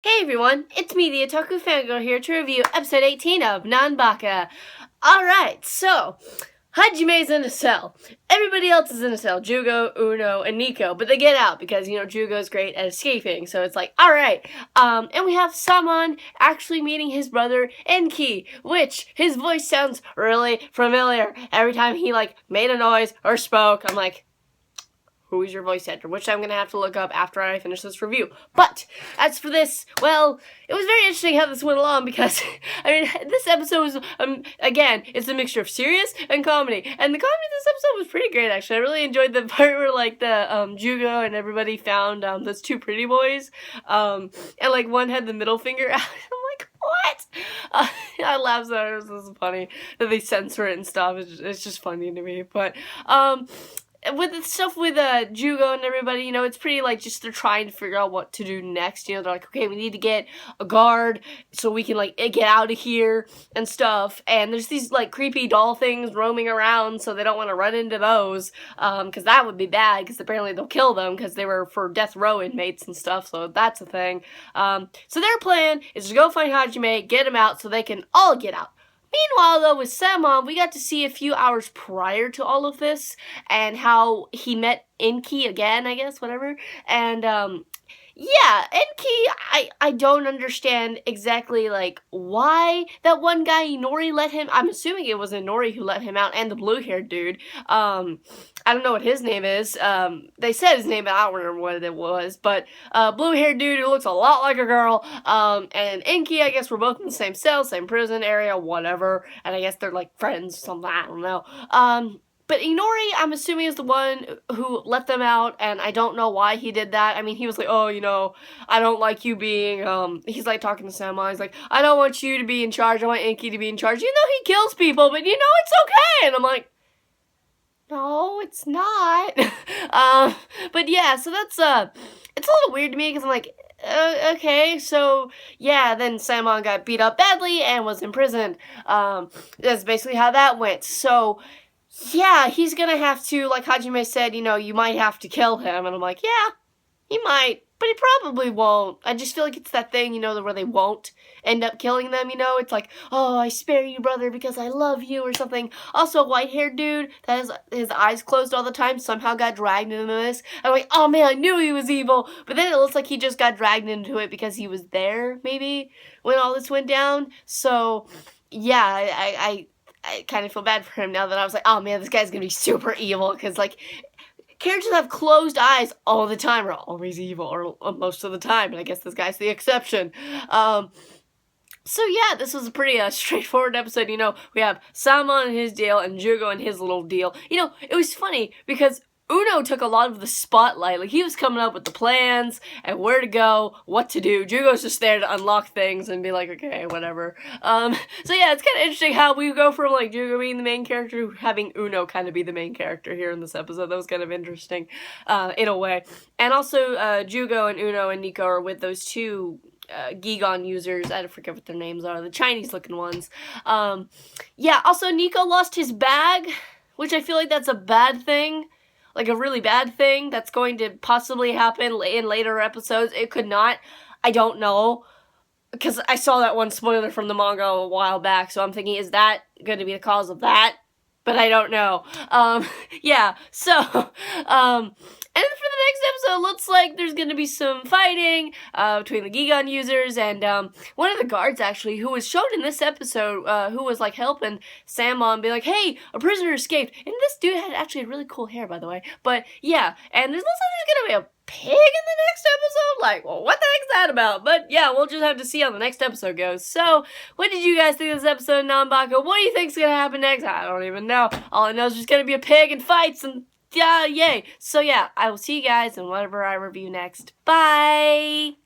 Hey everyone, it's me, the Otaku Fangirl, here to review episode 18 of Nanbaka. Alright, so, Hajime's in a cell. Everybody else is in a cell, Jugo, Uno, and Nico, but they get out because, Jugo's great at escaping, so it's like, alright. And we have Samon actually meeting his brother, Enki, which, his voice sounds really familiar. Every time he, made a noise or spoke, I'm like, who is your voice actor? Which I'm going to have to look up after I finish this review. But, as for this, well, it was very interesting how this went along because, this episode was, again, it's a mixture of serious and comedy. And the comedy in this episode was pretty great, actually. I really enjoyed the part where, Jugo and everybody found, those two pretty boys. And, one had the middle finger out. I'm like, what? I laughed so hard. It was so funny that they censor it and stuff. It's just funny to me. But, with the stuff with Jugo and everybody, it's pretty just they're trying to figure out what to do next. They're like, okay, we need to get a guard so we can get out of here and stuff. And there's these creepy doll things roaming around, so they don't want to run into those because that would be bad because apparently they'll kill them because they were for death row inmates and stuff. So that's a thing. So their plan is to go find Hajime, get him out so they can all get out. Meanwhile, though, with Samon, we got to see a few hours prior to all of this, and how he met Enki again, I guess, whatever, and, yeah, Enki, I don't understand exactly, why that one guy, Inori, let him, I'm assuming it was Inori who let him out, and the blue-haired dude, I don't know what his name is, they said his name, but I don't remember what it was, but, blue-haired dude who looks a lot like a girl, and Enki, I guess we're both in the same cell, same prison area, whatever, and I guess they're, friends or something, I don't know, but Inori, I'm assuming, is the one who let them out, and I don't know why he did that. I mean, he was like, oh, I don't like you being, he's talking to Samon, he's like, I don't want you to be in charge, I want Enki to be in charge, he kills people, but it's okay, and I'm like, no, it's not, but yeah, so that's, it's a little weird to me, because I'm like, okay, so, yeah, then Samon got beat up badly, and was imprisoned, that's basically how that went, so, yeah, he's gonna have to, like Hajime said, you might have to kill him. And I'm like, yeah, he might, but he probably won't. I just feel like it's that thing, where they won't end up killing them, It's like, oh, I spare you, brother, because I love you, or something. Also, a white-haired dude that has his eyes closed all the time somehow got dragged into this. I'm like, oh, man, I knew he was evil. But then it looks like he just got dragged into it because he was there, maybe, when all this went down. So, yeah, I kind of feel bad for him now that I was like, oh man, this guy's gonna be super evil, because, characters that have closed eyes all the time are always evil, or most of the time, and I guess this guy's the exception. So yeah, this was a pretty straightforward episode, we have Samon and his deal, and Jugo and his little deal. It was funny, because Uno took a lot of the spotlight. He was coming up with the plans and where to go, what to do. Jugo's just there to unlock things and be like, okay, whatever. So yeah, it's kind of interesting how we go from, Jugo being the main character to having Uno kind of be the main character here in this episode. That was kind of interesting, in a way. And also, Jugo and Uno and Nico are with those two Gigon users. I forget what their names are. The Chinese-looking ones. Yeah, also, Nico lost his bag, which I feel like that's a bad thing. A really bad thing that's going to possibly happen in later episodes. It could not. I don't know. Because I saw that one spoiler from the manga a while back, so I'm thinking, is that going to be the cause of that? But I don't know. Yeah, so, and for the next episode, looks like there's going to be some fighting between the Gigon users and one of the guards, actually, who was shown in this episode, who was, helping Samon be like, hey, a prisoner escaped. And this dude had actually really cool hair, by the way. But, yeah, and there's also going to be a pig in the next episode? Well, what the heck's that about? But, yeah, we'll just have to see how the next episode goes. So, what did you guys think of this episode of Nanbaka? What do you think's going to happen next? I don't even know. All I know is there's going to be a pig and fights and yeah, yay. So yeah, I will see you guys in whatever I review next. Bye!